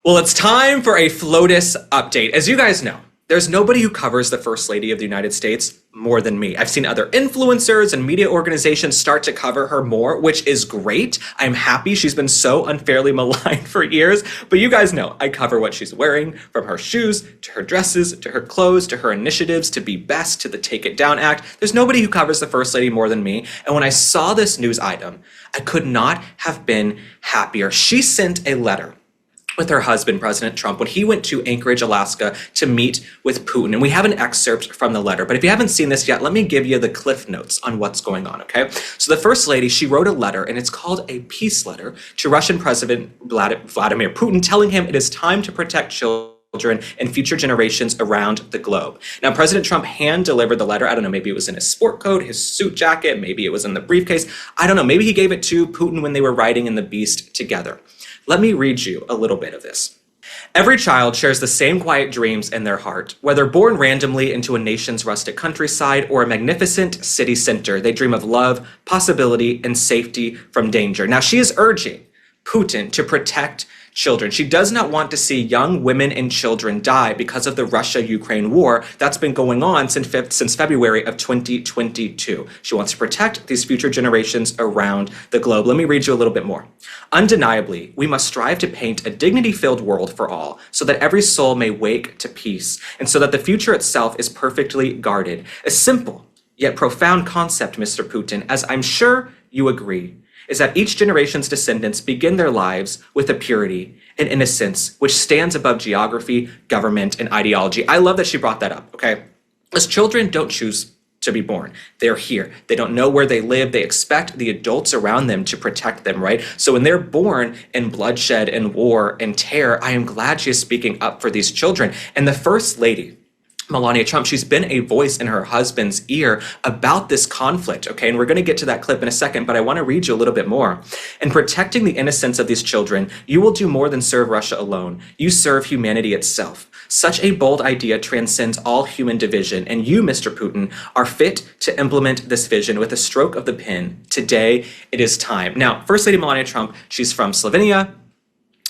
Well, it's time for a Flotus update. As you guys know, there's nobody who covers the First Lady of the United States more than me. I've seen other influencers and media organizations start to cover her more, which is great. I'm happy. She's been so unfairly maligned for years, but you guys know I cover what she's wearing, from her shoes to her dresses to her clothes to her initiatives to be best to the Take It Down Act. There's nobody who covers the First Lady more than me. And when I saw this news item, I could not have been happier. She sent a letter with her husband, President Trump, when he went to Anchorage, Alaska to meet with Putin. And we have an excerpt from the letter. But if you haven't seen this yet, let me give you the cliff notes on what's going on, okay? So the First Lady, she wrote a letter, and it's called a peace letter to Russian President Vladimir Putin, telling him it is time to protect children and future generations around the globe. Now, President Trump hand-delivered the letter. I don't know, maybe it was in his sport coat, his suit jacket, maybe it was in the briefcase. I don't know, maybe he gave it to Putin when they were riding in the Beast together. Let me read you a little bit of this. Every child shares the same quiet dreams in their heart. Whether born randomly into a nation's rustic countryside or a magnificent city center, they dream of love, possibility, and safety from danger. Now, she is urging Putin to protect children. She does not want to see young women and children die because of the Russia-Ukraine war that's been going on since February of 2022. She wants to protect these future generations around the globe. Let me read you a little bit more. Undeniably, we must strive to paint a dignity-filled world for all, so that every soul may wake to peace, and so that the future itself is perfectly guarded. A simple yet profound concept, Mr. Putin, as I'm sure you agree, is that each generation's descendants begin their lives with a purity and innocence which stands above geography, government, and ideology. I love that she brought that up, okay? As children don't choose to be born. They're here. They don't know where they live. They expect the adults around them to protect them, right? So when they're born in bloodshed and war and terror, I am glad she is speaking up for these children. And the First Lady, Melania Trump, she's been a voice in her husband's ear about this conflict, okay? And we're going to get to that clip in a second, but I want to read you a little bit more. In protecting the innocence of these children, you will do more than serve Russia alone. You serve humanity itself. Such a bold idea transcends all human division, and you, Mr. Putin, are fit to implement this vision with a stroke of the pen. Today, it is time. Now, First Lady Melania Trump, she's from Slovenia.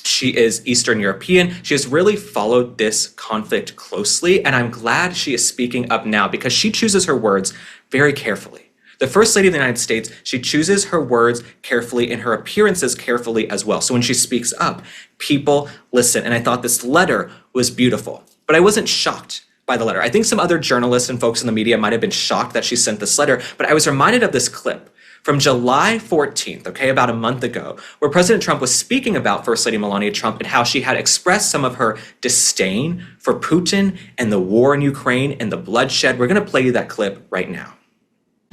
She is Eastern European. She has really followed this conflict closely, and I'm glad she is speaking up now because she chooses her words very carefully. The First Lady of the United States, she chooses her words carefully and her appearances carefully as well. So when she speaks up, people listen. And I thought this letter was beautiful, but I wasn't shocked by the letter. I think some other journalists and folks in the media might have been shocked that she sent this letter, but I was reminded of this clip from July 14th, okay, about a month ago, where President Trump was speaking about First Lady Melania Trump and how she had expressed some of her disdain for Putin and the war in Ukraine and the bloodshed. We're going to play you that clip right now.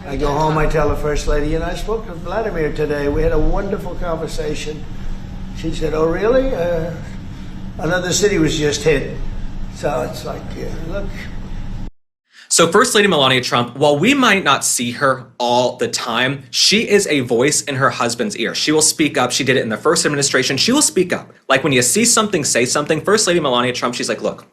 I go home, I tell the First Lady, and I spoke to Vladimir today. We had a wonderful conversation. She said, oh, really? Another city was just hit. So it's like, look. So First Lady Melania Trump, while we might not see her all the time, she is a voice in her husband's ear. She will speak up. She did it in the first administration. She will speak up. Like when you see something, say something. First Lady Melania Trump, she's like, look,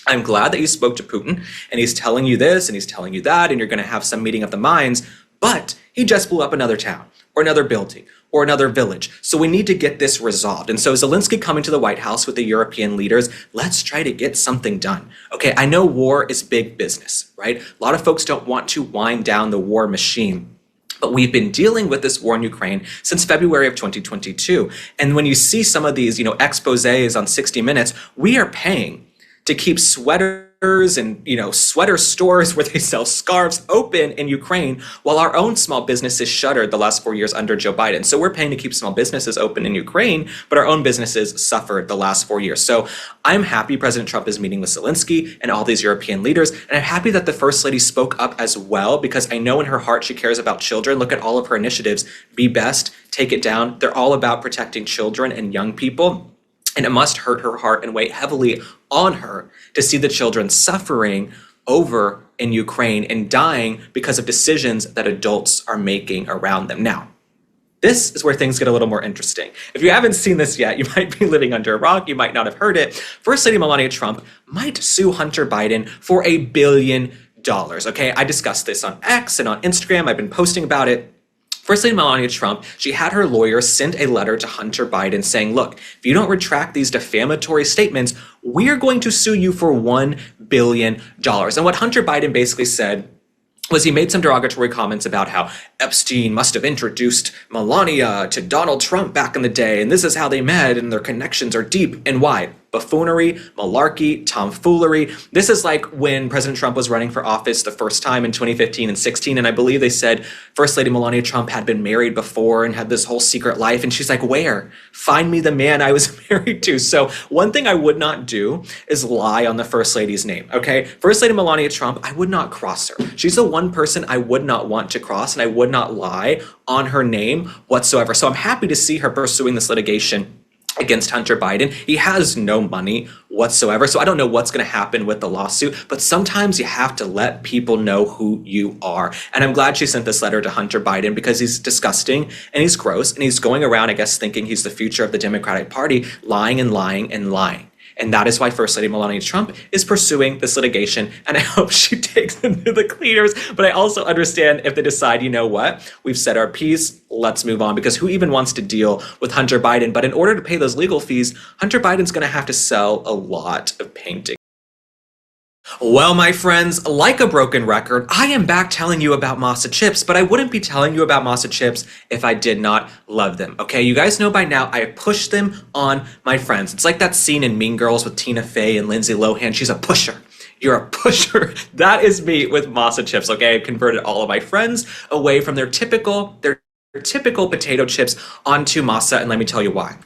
I'm glad that you spoke to Putin and he's telling you this and he's telling you that and you're going to have some meeting of the minds, but he just blew up another town or another building or another village. So we need to get this resolved. And so Zelensky coming to the White House with the European leaders, let's try to get something done. Okay, I know war is big business, right? A lot of folks don't want to wind down the war machine. But we've been dealing with this war in Ukraine since February of 2022. And when you see some of these, exposés on 60 Minutes, we are paying to keep sweaters and, sweater stores where they sell scarves open in Ukraine, while our own small businesses shuttered the last 4 years under Joe Biden. So we're paying to keep small businesses open in Ukraine, but our own businesses suffered the last 4 years. So I'm happy President Trump is meeting with Zelensky and all these European leaders. And I'm happy that the First Lady spoke up as well, because I know in her heart she cares about children. Look at all of her initiatives. Be Best, Take It Down. They're all about protecting children and young people. And it must hurt her heart and weigh heavily on her to see the children suffering over in Ukraine and dying because of decisions that adults are making around them. Now, this is where things get a little more interesting. If you haven't seen this yet, you might be living under a rock. You might not have heard it. First Lady Melania Trump might sue Hunter Biden for $1 billion. Okay, I discussed this on X and on Instagram. I've been posting about it. First Lady Melania Trump, she had her lawyer send a letter to Hunter Biden saying, look, if you don't retract these defamatory statements, we're going to sue you for $1 billion. And what Hunter Biden basically said was he made some derogatory comments about how Epstein must have introduced Melania to Donald Trump back in the day, and this is how they met, and their connections are deep and wide. Buffoonery, malarkey, tomfoolery. This is like when President Trump was running for office the first time in 2015 and 16, and I believe they said First Lady Melania Trump had been married before and had this whole secret life, and she's like, where? Find me the man I was married to. So one thing I would not do is lie on the First Lady's name, okay? First Lady Melania Trump, I would not cross her. She's the one person I would not want to cross, and I would not lie on her name whatsoever. So I'm happy to see her pursuing this litigation against Hunter Biden. He has no money whatsoever, so I don't know what's going to happen with the lawsuit, but sometimes you have to let people know who you are. And I'm glad she sent this letter to Hunter Biden because he's disgusting and he's gross and he's going around, I guess, thinking he's the future of the Democratic Party, lying and lying and lying. And that is why First Lady Melania Trump is pursuing this litigation, and I hope she takes them to the cleaners. But I also understand if they decide, you know what, we've said our piece, let's move on, because who even wants to deal with Hunter Biden? But in order to pay those legal fees, Hunter Biden's going to have to sell a lot of paintings. Well, my friends, like a broken record, I am back telling you about Masa chips, but I wouldn't be telling you about Masa chips if I did not love them, okay? You guys know by now I push them on my friends. It's like that scene in Mean Girls with Tina Fey and Lindsay Lohan. She's a pusher. You're a pusher. That is me with Masa chips, okay? I've converted all of my friends away from their typical potato chips onto Masa, and let me tell you why.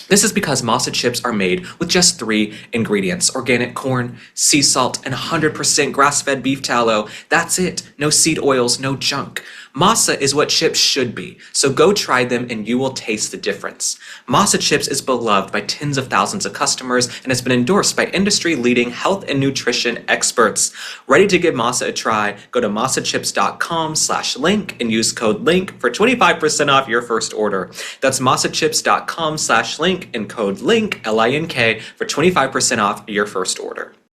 This is because Masa chips are made with just 3 ingredients: organic corn, sea salt, and 100% grass-fed beef tallow. That's it. No seed oils, no junk. Masa is what chips should be, so go try them and you will taste the difference. Masa chips is beloved by tens of thousands of customers and has been endorsed by industry-leading health and nutrition experts. Ready to give Masa a try? Go to masachips.com/link and use code LINK for 25% off your first order. That's masachips.com/link and code LINK, L-I-N-K, for 25% off your first order.